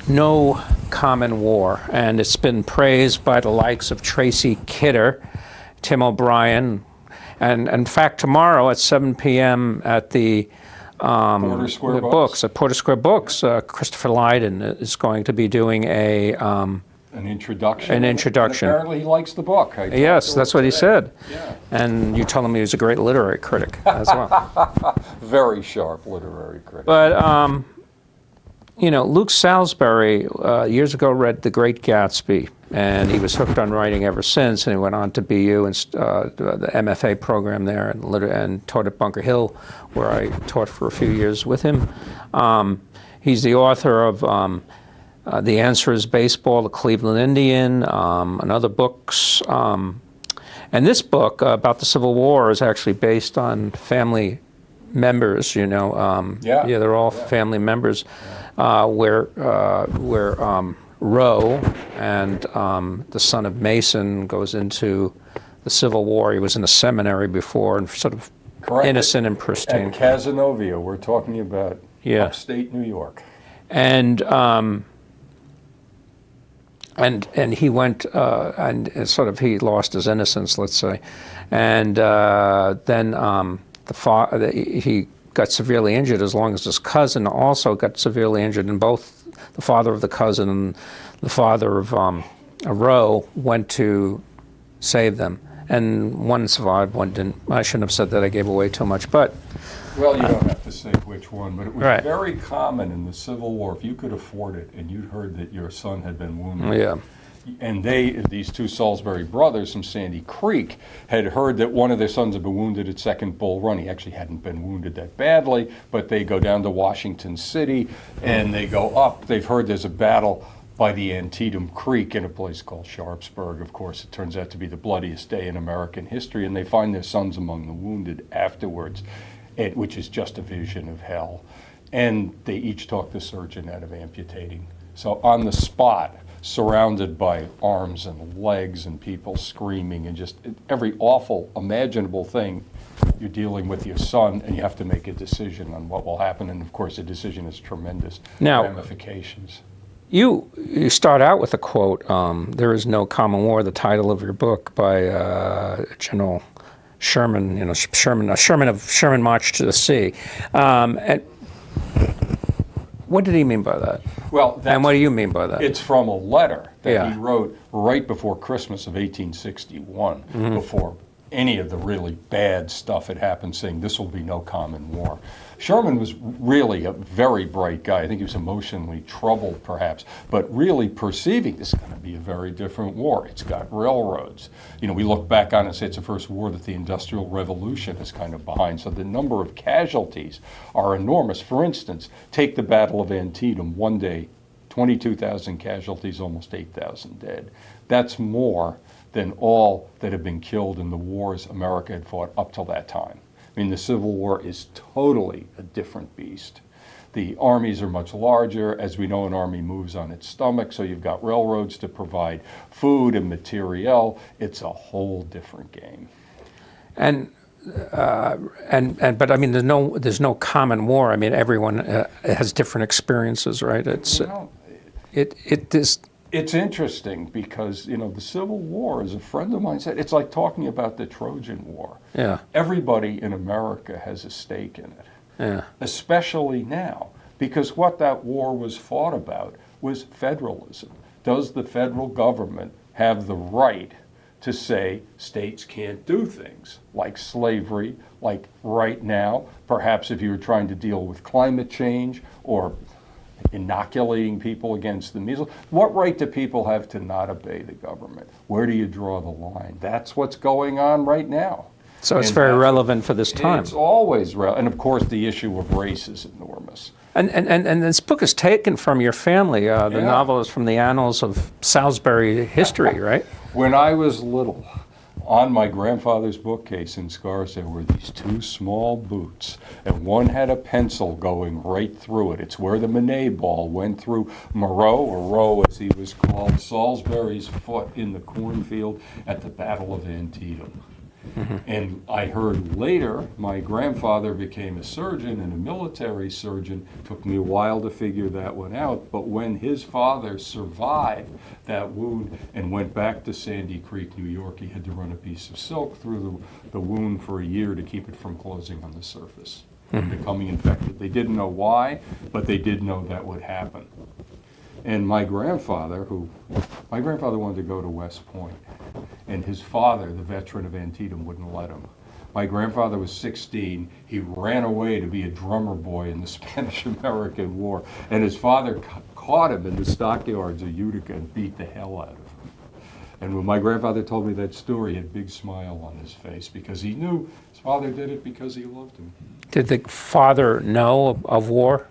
no common war, and it's been praised by the likes of Tracy Kidder, Tim O'Brien, and in fact tomorrow at 7 p.m. at the Porter Square Books. At Porter Square Books, Christopher Lydon is going to be doing an introduction. An introduction. And apparently he likes the book. Yes, that's what he said. Yeah. And you told him he was a great literary critic as well. Very sharp literary critic. But, Luke Salisbury years ago read The Great Gatsby, and he was hooked on writing ever since, and he went on to BU and the MFA program there and taught at Bunker Hill, where I taught for a few years with him. He's the author of The Answer is Baseball, The Cleveland Indian, and other books. And this book about the Civil War is actually based on family members, they're all family members, where Roe and the son of Mason goes into the Civil War. He was in a seminary before and sort of innocent and pristine. At Cazenovia, we're talking about upstate New York. And he went and sort of he lost his innocence, let's say, and then he got severely injured, as long as his cousin also got severely injured, and both the father of the cousin and the father of Roe went to save them, and one survived, one didn't. I shouldn't have said that. I gave away too much, but. Well, you don't have to say which one, but it was very common in the Civil War, if you could afford it and you'd heard that your son had been wounded. And these two Salisbury brothers from Sandy Creek, had heard that one of their sons had been wounded at Second Bull Run. He actually hadn't been wounded that badly, but they go down to Washington City and they go up. They've heard there's a battle by the Antietam Creek in a place called Sharpsburg. Of course, it turns out to be the bloodiest day in American history, and they find their sons among the wounded afterwards, which is just a vision of hell. And they each talk the surgeon out of amputating. So on the spot, surrounded by arms and legs and people screaming and just every awful imaginable thing, you're dealing with your son, and you have to make a decision on what will happen. And of course, the decision has tremendous ramifications. You start out with a quote, "There is no common war," the title of your book, by General Sherman, Sherman March to the Sea. And what did he mean by that? Well, and what do you mean by that? It's from a letter that he wrote right before Christmas of 1861, before any of the really bad stuff had happened, saying this will be no common war. Sherman was really a very bright guy. I think he was emotionally troubled, perhaps, but really perceiving this is going to be a very different war. It's got railroads. We look back on it and say it's the first war that the Industrial Revolution is kind of behind. So the number of casualties are enormous. For instance, take the Battle of Antietam. One day, 22,000 casualties, almost 8,000 dead. That's more than all that have been killed in the wars America had fought up till that time. I mean, the Civil War is totally a different beast. The armies are much larger. As we know, an army moves on its stomach, so you've got railroads to provide food and materiel. It's a whole different game. But I mean, there's no common war. I mean, everyone has different experiences, right? It's interesting because, the Civil War, as a friend of mine said, it's like talking about the Trojan War. Yeah. Everybody in America has a stake in it. Yeah. Especially now, because what that war was fought about was federalism. Does the federal government have the right to say states can't do things like slavery, like right now, perhaps if you were trying to deal with climate change or inoculating people against the measles? What right do people have to not obey the government? Where do you draw the line? That's what's going on right now. So it's very relevant for this time. It's always relevant. And of course, the issue of race is enormous. And this book is taken from your family. The novel is from the annals of Salisbury history, right? When I was little, on my grandfather's bookcase in Scarsdale were these two small boots, and one had a pencil going right through it. It's where the Monet ball went through Moreau, or Roe as he was called, Salisbury's foot in the cornfield at the Battle of Antietam. And I heard later my grandfather became a surgeon and a military surgeon. Took me a while to figure that one out. But when his father survived that wound and went back to Sandy Creek, New York, he had to run a piece of silk through the wound for a year to keep it from closing on the surface, becoming infected. They didn't know why, but they did know that would happen. And my grandfather wanted to go to West Point, and his father, the veteran of Antietam, wouldn't let him. My grandfather was 16. He ran away to be a drummer boy in the Spanish-American War, and his father caught him in the stockyards of Utica and beat the hell out of him. And when my grandfather told me that story, he had a big smile on his face because he knew his father did it because he loved him. Did the father know of war?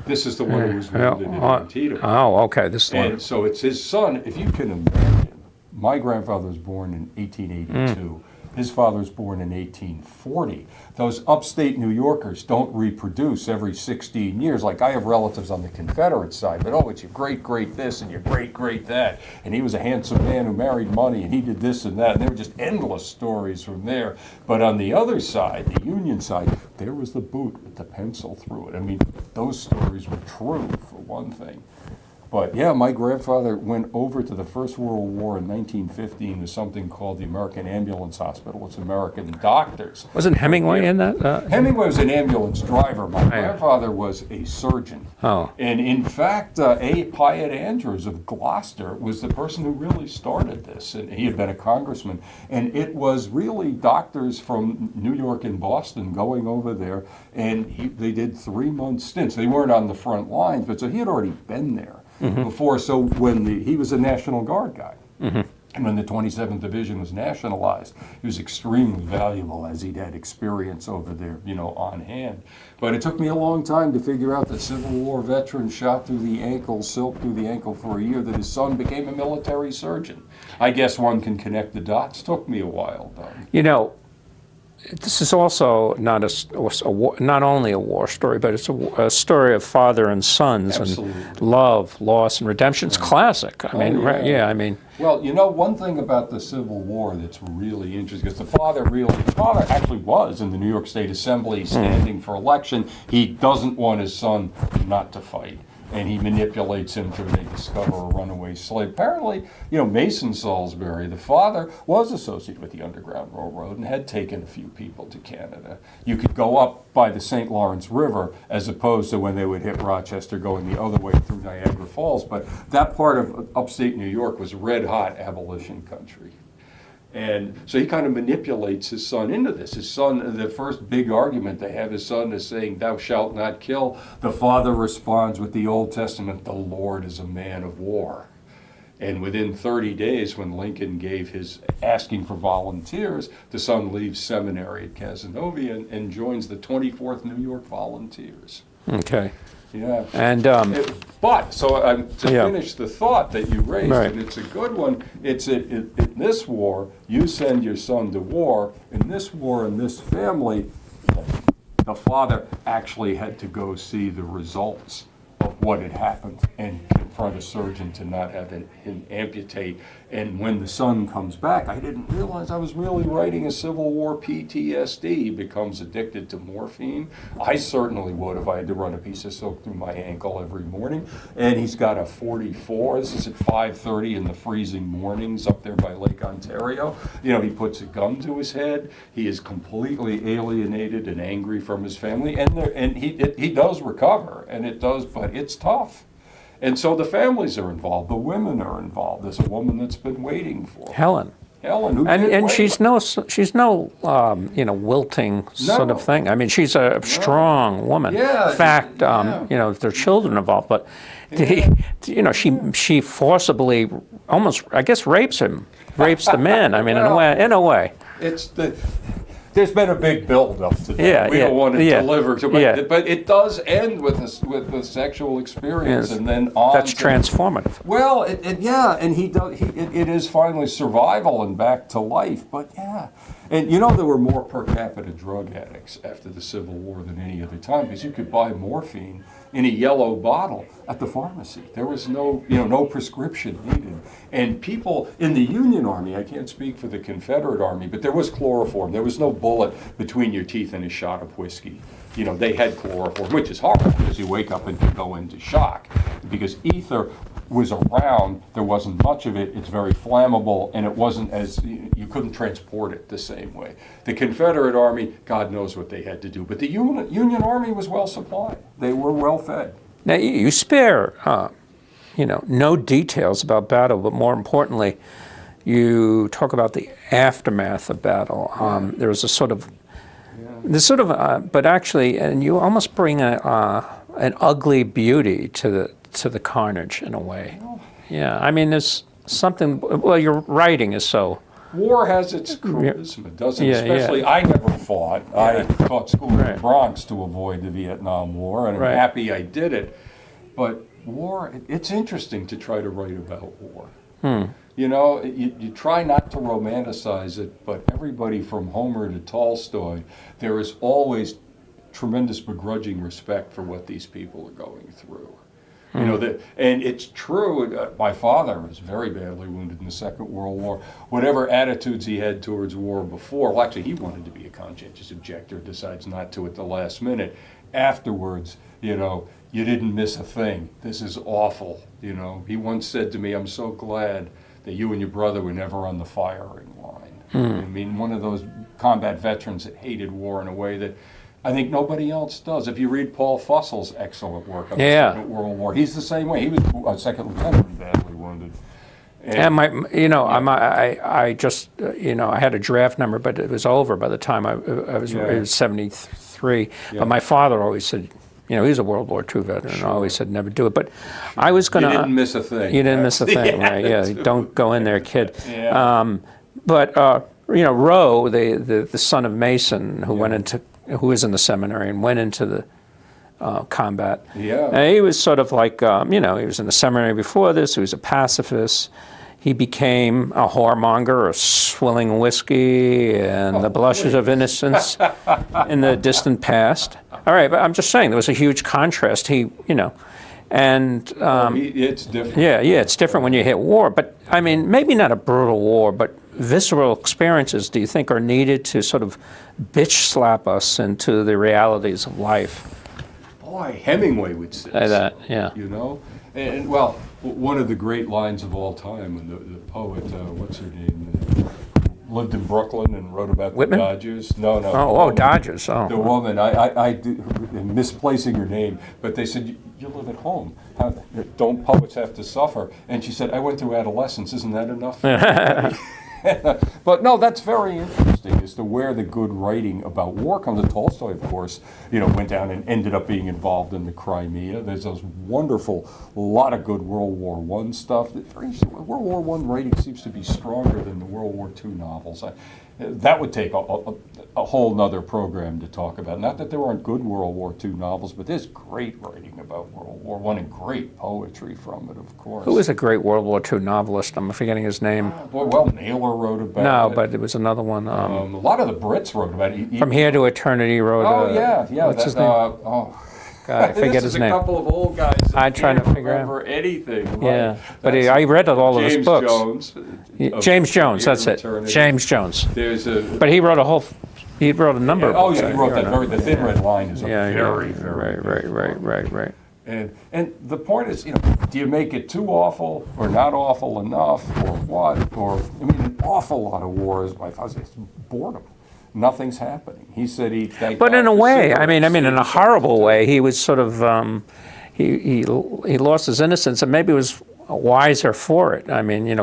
This is the one who was wounded in Antietam. Oh, okay. This is the one. And so it's his son. If you can imagine, my grandfather was born in 1882. His father was born in 1840. Those upstate New Yorkers don't reproduce every 16 years. Like I have relatives on the Confederate side, but it's your great-great this and your great-great that. And he was a handsome man who married money and he did this and that. And there were just endless stories from there. But on the other side, the Union side, there was the boot with the pencil through it. I mean, those stories were true, for one thing. But yeah, my grandfather went over to the First World War in 1915 to something called the American Ambulance Hospital. It's American doctors. Wasn't Hemingway in that? Hemingway was an ambulance driver. My grandfather was a surgeon. Oh. And in fact, A. Piatt Andrews of Gloucester was the person who really started this. And he had been a congressman. And it was really doctors from New York and Boston going over there. And they did 3-month stints. They weren't on the front lines, but so he had already been there. Before, so when he was a National Guard guy, and when the 27th Division was nationalized, he was extremely valuable as he'd had experience over there, on hand. But it took me a long time to figure out that Civil War veteran shot through the ankle, silk through the ankle for a year, that his son became a military surgeon. I guess one can connect the dots. Took me a while, though. This is also not not only a war story, but it's a story of father and sons. Absolutely. And love, loss, and redemption. It's classic. I mean. Well, one thing about the Civil War that's really interesting, because the father actually was in the New York State Assembly standing for election. He doesn't want his son not to fight. And he manipulates him till they discover a runaway slave. Apparently, Mason Salisbury, the father, was associated with the Underground Railroad and had taken a few people to Canada. You could go up by the St. Lawrence River as opposed to when they would hit Rochester going the other way through Niagara Falls. But that part of upstate New York was red-hot abolition country. And so he kind of manipulates his son into this. His son, the first big argument they have, his son is saying, "Thou shalt not kill." The father responds with the Old Testament, "The Lord is a man of war." And within 30 days, when Lincoln gave his asking for volunteers, the son leaves seminary at Cazenovia and joins the 24th New York Volunteers. Okay. Yeah. And finish the thought that you raised, right. And it's a good one. It's in this war, you send your son to war. In this war, in this family, the father actually had to go see the results of what had happened and confront a surgeon to not have him amputate. And when the son comes back, I didn't realize I was really writing a Civil War PTSD. He becomes addicted to morphine. I certainly would if I had to run a piece of silk through my ankle every morning. And he's got a 44. This is at 5:30 in the freezing mornings up there by Lake Ontario. He puts a gun to his head. He is completely alienated and angry from his family. And he does recover, and it does, but it's tough. And so the families are involved. The women are involved. There's a woman that's been waiting for Helen. Who and she's no wilting sort of thing. I mean, she's a strong woman. Yeah, in fact, there are children involved, but she forcibly, almost, I guess, rapes the men. I mean, in a way. There's been a big build-up to that. We don't want to deliver to it, but it does end with the sexual experience, and then on. That's transformative. Well, and it is finally survival and back to life. But and there were more per capita drug addicts after the Civil War than any other time because you could buy morphine in a yellow bottle at the pharmacy. There was no, no prescription needed. And people in the Union Army, I can't speak for the Confederate Army, but there was chloroform. There was no bullet between your teeth and a shot of whiskey. They had chloroform, which is horrible because you wake up and you go into shock. Because ether was around, there wasn't much of it, it's very flammable, and it wasn't as, you couldn't transport it the same way. The Confederate Army, God knows what they had to do, but the Union Army was well supplied. They were well fed. Now, you spare, no details about battle, but more importantly, you talk about the aftermath of battle. There was a sort of, but actually, and you almost bring an ugly beauty to the carnage in a way. Yeah, I mean, there's something. Well, your writing is so. War has its charisma, doesn't it? Especially, I never fought. I taught school in the Bronx to avoid the Vietnam War, and I'm happy I did it. But war, it's interesting to try to write about war. You try not to romanticize it, but everybody from Homer to Tolstoy, there is always tremendous begrudging respect for what these people are going through. And it's true, my father was very badly wounded in the Second World War. Whatever attitudes he had towards war before, well, actually he wanted to be a conscientious objector, decides not to at the last minute. Afterwards, you didn't miss a thing. This is awful, He once said to me, I'm so glad that you and your brother were never on the firing line. I mean, one of those combat veterans that hated war in a way that I think nobody else does. If you read Paul Fussel's excellent work on the Second World War, he's the same way. He was a second lieutenant and badly wounded. And I just, I had a draft number, but it was over by the time I was 73. But my father always said, he's a World War II veteran, and always said never do it. But I was going to. You didn't miss a thing. You didn't miss a thing, right? Yeah, don't go in there, kid. But Roe, the son of Mason, who was in the seminary and went into the combat. And he was sort of like, he was in the seminary before this. He was a pacifist. He became a whoremonger, a swilling whiskey, and the blushes of innocence in the distant past. All right, but I'm just saying there was a huge contrast. And it's different. Yeah, it's different when you hit war. But I mean, maybe not a brutal war, but visceral experiences. Do you think are needed to sort of bitch slap us into the realities of life? Boy, Hemingway would say that. Yeah. And well, one of the great lines of all time, when the poet, what's her name, lived in Brooklyn and wrote about Whitman? The Dodgers. No. Dodgers. Oh. The woman, I'm misplacing her name, but they said, you live at home. Don't poets have to suffer? And she said, I went through adolescence. Isn't that enough? But no, that's very interesting as to where the good writing about war comes. And Tolstoy, of course, went down and ended up being involved in the Crimea. There's those wonderful, lot of good World War I stuff. World War I writing seems to be stronger than the World War II novels. That would take a whole nother program to talk about. Not that there aren't good World War II novels, but there's great writing about World War I and great poetry from it, of course. Who was a great World War II novelist? I'm forgetting his name. Naylor wrote about it. No, but it was another one. A lot of the Brits wrote about it. From Here to Eternity wrote. What's his name? God, I forget his name. A couple of old guys. I'm trying to figure out. Remember anything? Right? Yeah, but I read all of his books. James Jones. That's it. James Jones. But he wrote a number of books. He wrote that The Thin Red Line is very right. And the point is, do you make it too awful or not awful enough or what? Or an awful lot of war is, my father says, boredom. Nothing's happening. He said But in a way, in a horrible way, he was sort of he lost his innocence and maybe was wiser for it.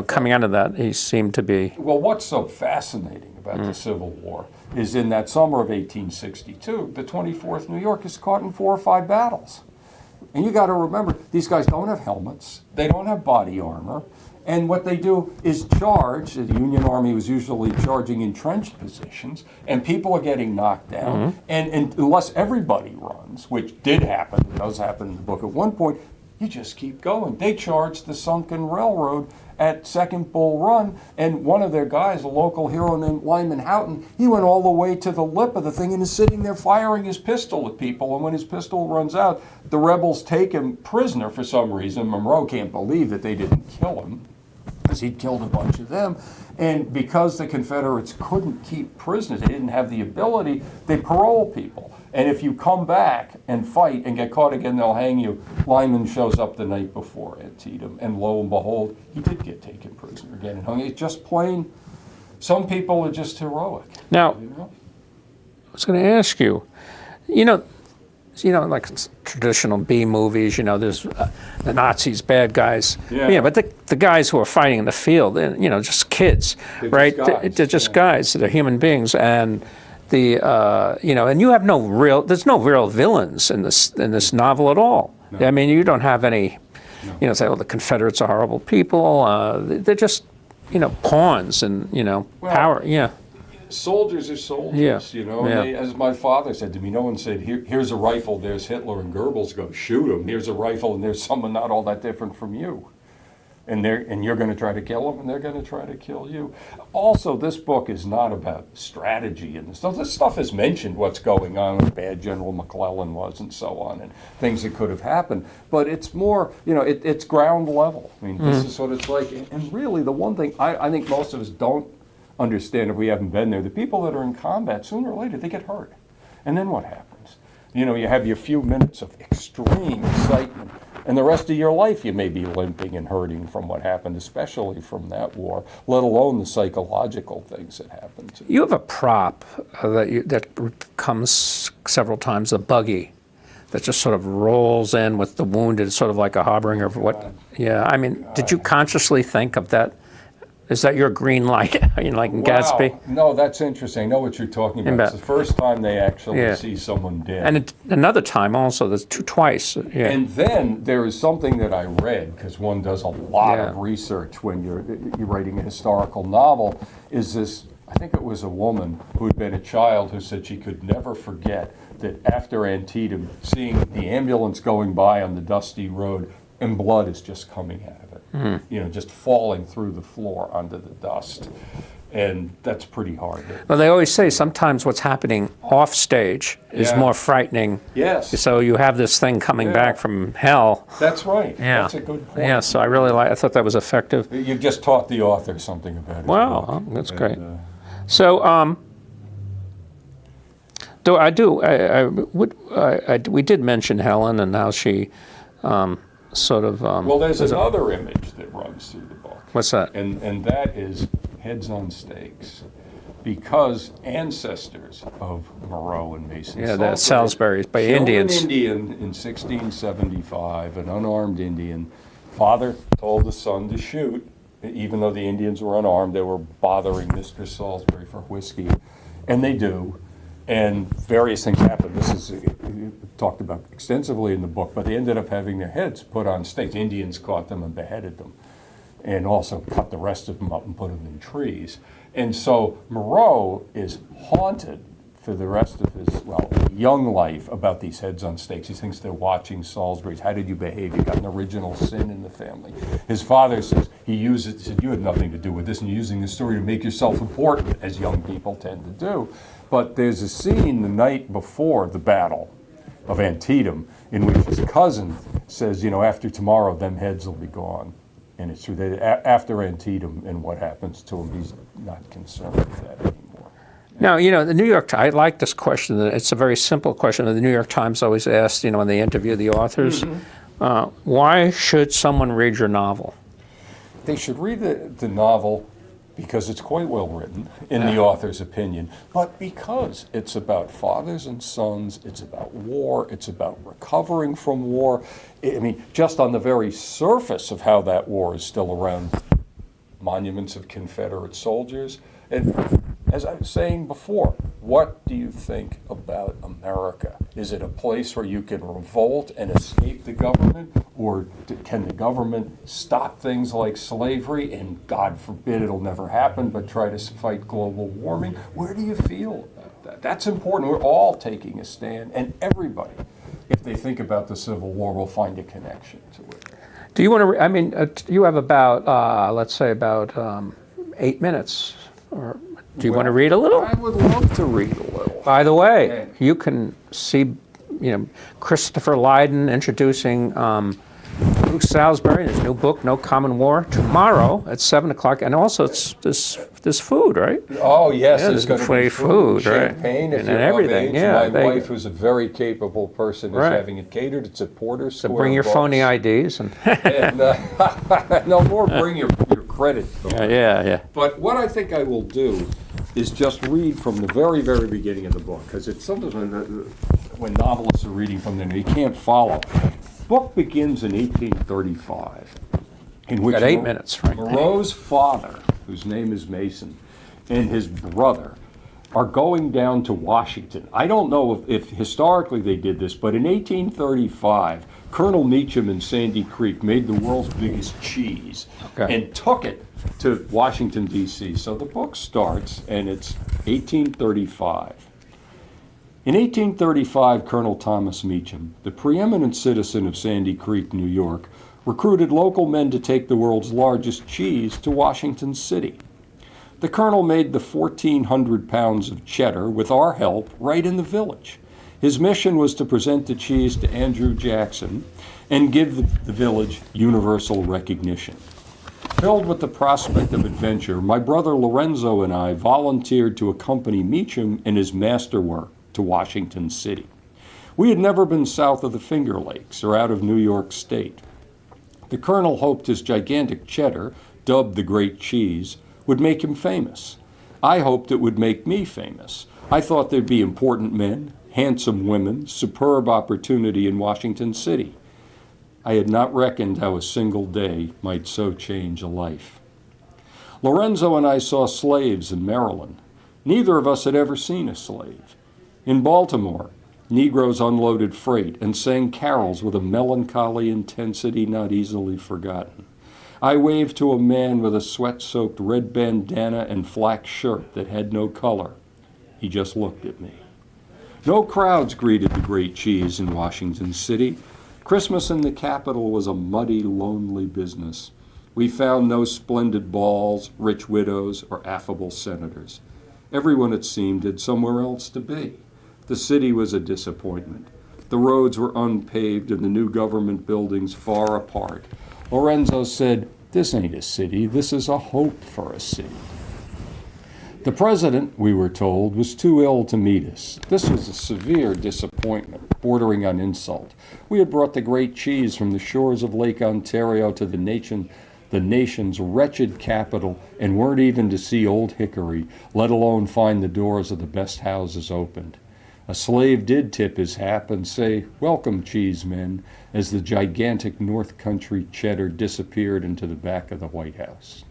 Coming out of that, he seemed to be. Well, what's so fascinating about the Civil War is in that summer of 1862, the 24th New York is caught in 4 or 5 battles. And you got to remember, these guys don't have helmets. They don't have body armor. And what they do is charge. The Union Army was usually charging entrenched positions, and people are getting knocked down. And unless everybody runs, which did happen, it does happen in the book at one point, you just keep going. They charged the sunken railroad at Second Bull Run, and one of their guys, a local hero named Lyman Houghton, he went all the way to the lip of the thing and is sitting there firing his pistol at people, and when his pistol runs out, the rebels take him prisoner for some reason. Monroe can't believe that they didn't kill him, because he'd killed a bunch of them. And because the Confederates couldn't keep prisoners, they didn't have the ability, they parole people. And if you come back and fight and get caught again, they'll hang you. Lyman shows up the night before Antietam, and lo and behold, he did get taken prisoner again and hung. It's just plain, some people are just heroic. Now, You know? I was going to ask you, like traditional B movies, there's the Nazis, bad guys. Yeah. But the guys who are fighting in the field, just kids, They're right? just guys, They're just guys. They're human beings, and and you have there's no real villains in this novel at all. No. I mean, you don't have any, say, the Confederates are horrible people. They're just, pawns and, power. Yeah. Soldiers are soldiers, Yeah. And they, as my father said to me, no one said, here's a rifle, there's Hitler and Goebbels, go shoot him. Here's a rifle and there's someone not all that different from you. And you're going to try to kill them, and they're going to try to kill you. Also, this book is not about strategy and stuff. This stuff is mentioned, what's going on, what bad General McClellan was, and so on, and things that could have happened. But it's more, it's ground level. I mean, this is what it's like. And really, the one thing I think most of us don't understand if we haven't been there, the people that are in combat, sooner or later, they get hurt. And then what happens? You have your few minutes of extreme excitement, and the rest of your life you may be limping and hurting from what happened, especially from that war, let alone the psychological things that happened to you. You have a prop that comes several times, a buggy that just sort of rolls in with the wounded, sort of like a harbinger of what. Yeah, I mean, did you consciously think of that? Is that your green light, like in Gatsby? No, that's interesting. I know what you're talking about. It's the first time they actually see someone dead. And another time also, there's twice. Yeah. And then there is something that I read, because one does a lot of research when you're writing a historical novel, is this, I think it was a woman who had been a child who said she could never forget that after Antietam, seeing the ambulance going by on the dusty road, and blood is just coming out of it. Just falling through the floor onto the dust. And that's pretty hard. Well, they always say sometimes what's happening off stage is more frightening. Yes. So you have this thing coming back from hell. That's right. Yeah. That's a good point. Yeah, so I thought that was effective. You've just taught the author something about it. Wow, that's great. So, we did mention Helen and how she well, there's another image that runs through the book. What's that? And that is heads on stakes, because ancestors of Moreau and Mason the Salisbury's by killed Indians. an Indian in 1675, an unarmed Indian. Father told the son to shoot, even though the Indians were unarmed. They were bothering Mr. Salisbury for whiskey, and they do. And various things happened. This is talked about extensively in the book, but they ended up having their heads put on stakes. Indians caught them and beheaded them, and also cut the rest of them up and put them in trees. And so Moreau is haunted for the rest of his, young life about these heads on stakes. He thinks they're watching Salisbury's. How did you behave? You got an original sin in the family. His father says, he said, you had nothing to do with this, and you're using this story to make yourself important, as young people tend to do. But there's a scene the night before the battle of Antietam in which his cousin says, after tomorrow, them heads will be gone. And it's true that after Antietam and what happens to him, he's not concerned with that anymore. Now, the New York Times, I like this question. It's a very simple question. The New York Times always asks, when they interview the authors, why should someone read your novel? They should read the novel because it's quite well written, in the author's opinion, but because it's about fathers and sons, it's about war, it's about recovering from war. I mean, just on the very surface of how that war is still around, monuments of Confederate soldiers. And as I was saying before, what do you think about America? Is it a place where you can revolt and escape the government? Or can the government stop things like slavery and, God forbid, it'll never happen, but try to fight global warming? Where do you feel about that? That's important. We're all taking a stand, and everybody, if they think about the Civil War, will find a connection to it. Do you want to? I mean, you have about, let's say, about 8 minutes. Or do you want to read a little? I would love to read a little. By the way, you can see, Christopher Lydon introducing Luke Salisbury, his new book, No Common War, tomorrow at 7 o'clock. And also, it's this food, right? Oh, yes, Yeah, there's going to be food, right? champagne, if And you're everything, of age. yeah, My wife, who's a very capable person, is Right. having it catered. It's at Porter So Square. bring your Books. phony IDs. And No more bring your credit card. yeah. But what I think I will do is just read from the very, very beginning of the book, because it's sometimes when novelists are reading from there, you can't follow. The book begins in 1835, in which Got 8 minutes, right? Moreau's father, whose name is Mason, and his brother are going down to Washington. I don't know if historically they did this, but in 1835, Colonel Meacham in Sandy Creek made the world's biggest cheese and took it to Washington, D.C. So the book starts, and it's 1835. In 1835, Colonel Thomas Meacham, the preeminent citizen of Sandy Creek, New York, recruited local men to take the world's largest cheese to Washington City. The colonel made the 1,400 pounds of cheddar with our help right in the village. His mission was to present the cheese to Andrew Jackson and give the village universal recognition. Filled with the prospect of adventure, my brother Lorenzo and I volunteered to accompany Meacham in his masterwork to Washington City. We had never been south of the Finger Lakes or out of New York State. The colonel hoped his gigantic cheddar, dubbed the Great Cheese, would make him famous. I hoped it would make me famous. I thought there'd be important men, handsome women, superb opportunity in Washington City. I had not reckoned how a single day might so change a life. Lorenzo and I saw slaves in Maryland. Neither of us had ever seen a slave. In Baltimore, Negroes unloaded freight and sang carols with a melancholy intensity not easily forgotten. I waved to a man with a sweat-soaked red bandana and flak shirt that had no color. He just looked at me. No crowds greeted the Great Cheese in Washington City. Christmas in the capital was a muddy, lonely business. We found no splendid balls, rich widows, or affable senators. Everyone, it seemed, had somewhere else to be. The city was a disappointment. The roads were unpaved and the new government buildings far apart. Lorenzo said, "This ain't a city, this is a hope for a city." The president, we were told, was too ill to meet us. This was a severe disappointment, bordering on insult. We had brought the Great Cheese from the shores of Lake Ontario to the nation's wretched capital, and weren't even to see Old Hickory, let alone find the doors of the best houses opened. A slave did tip his hat and say, "Welcome, cheesemen," as the gigantic North Country cheddar disappeared into the back of the White House.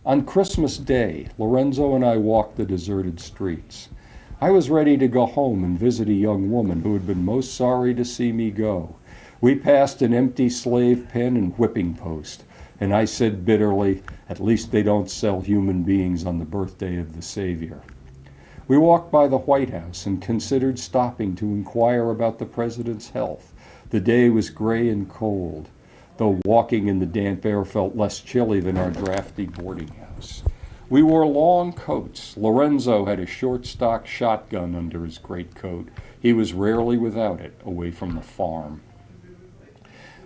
On Christmas Day, Lorenzo and I walked the deserted streets. I was ready to go home and visit a young woman who had been most sorry to see me go. We passed an empty slave pen and whipping post, and I said bitterly, "At least they don't sell human beings on the birthday of the Savior." We walked by the White House and considered stopping to inquire about the president's health. The day was gray and cold, though walking in the damp air felt less chilly than our drafty boarding house. We wore long coats. Lorenzo had a short-stock shotgun under his greatcoat. He was rarely without it, away from the farm.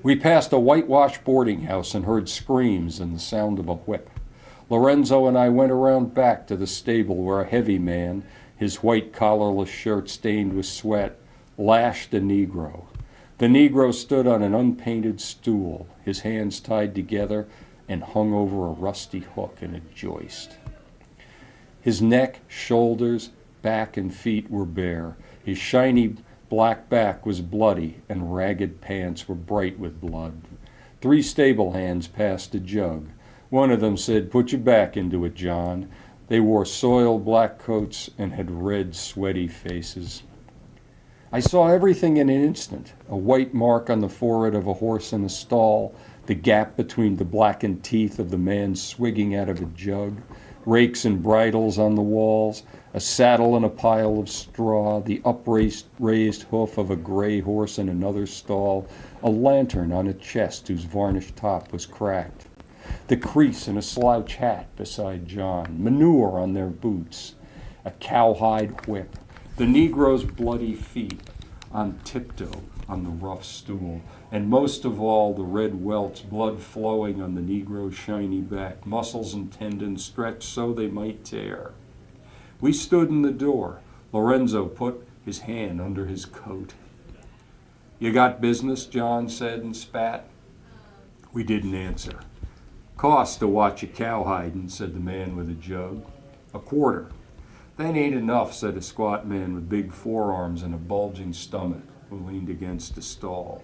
We passed a whitewashed boarding house and heard screams and the sound of a whip. Lorenzo and I went around back to the stable where a heavy man, his white collarless shirt stained with sweat, lashed a Negro. The Negro stood on an unpainted stool, his hands tied together and hung over a rusty hook in a joist. His neck, shoulders, back, and feet were bare. His shiny black back was bloody, and ragged pants were bright with blood. 3 stable hands passed a jug. One of them said, "Put your back into it, John." They wore soiled black coats and had red, sweaty faces. I saw everything in an instant: a white mark on the forehead of a horse in a stall, the gap between the blackened teeth of the man swigging out of a jug, rakes and bridles on the walls, a saddle and a pile of straw, the upraised hoof of a gray horse in another stall, a lantern on a chest whose varnished top was cracked, the crease in a slouch hat beside John, manure on their boots, a cowhide whip, the Negro's bloody feet on tiptoe on the rough stool, and most of all, the red welts, blood flowing on the Negro's shiny back, muscles and tendons stretched so they might tear. We stood in the door. Lorenzo put his hand under his coat. "You got business?" John said and spat. We didn't answer. "Cost to watch a cow hiding," said the man with a jug. "A quarter." "That ain't enough," said a squat man with big forearms and a bulging stomach who leaned against a stall.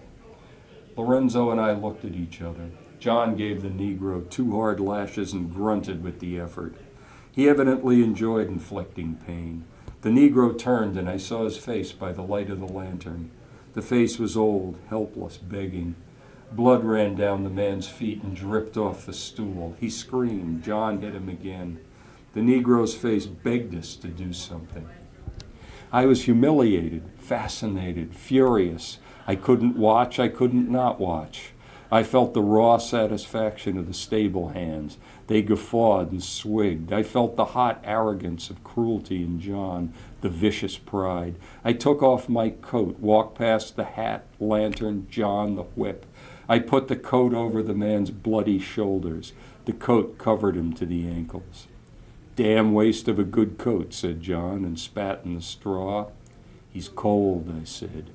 Lorenzo and I looked at each other. John gave the Negro 2 hard lashes and grunted with the effort. He evidently enjoyed inflicting pain. The Negro turned and I saw his face by the light of the lantern. The face was old, helpless, begging. Blood ran down the man's feet and dripped off the stool. He screamed. John hit him again. The Negro's face begged us to do something. I was humiliated, fascinated, furious. I couldn't watch, I couldn't not watch. I felt the raw satisfaction of the stable hands. They guffawed and swigged. I felt the hot arrogance of cruelty in John, the vicious pride. I took off my coat, walked past the hat, lantern, John, the whip. I put the coat over the man's bloody shoulders. The coat covered him to the ankles. "Damn waste of a good coat," said John, and spat in the straw. "He's cold," I said.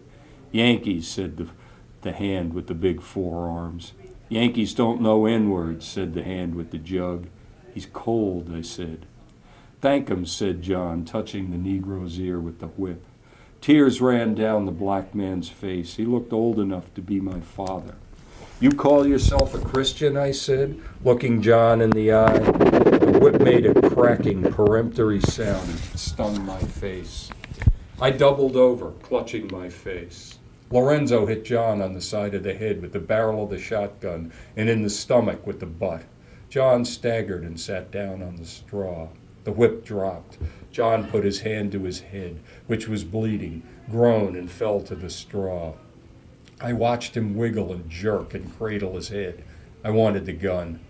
"Yankees," said the hand with the big forearms. "Yankees don't know N-words," said the hand with the jug. "He's cold," I said. "Thank him," said John, touching the Negro's ear with the whip. Tears ran down the black man's face. He looked old enough to be my father. "You call yourself a Christian?" I said, looking John in the eye. The whip made a cracking, peremptory sound as it stung my face. I doubled over, clutching my face. Lorenzo hit John on the side of the head with the barrel of the shotgun and in the stomach with the butt. John staggered and sat down on the straw. The whip dropped. John put his hand to his head, which was bleeding, groaned and fell to the straw. I watched him wiggle and jerk and cradle his head. I wanted the gun.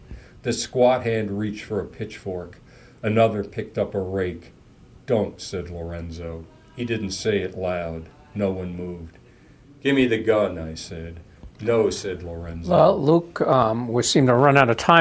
The squat hand reached for a pitchfork. Another picked up a rake. "Don't," said Lorenzo. He didn't say it loud. No one moved. "Give me the gun," I said. "No," said Lorenzo. Well, Luke, we seem to run out of time.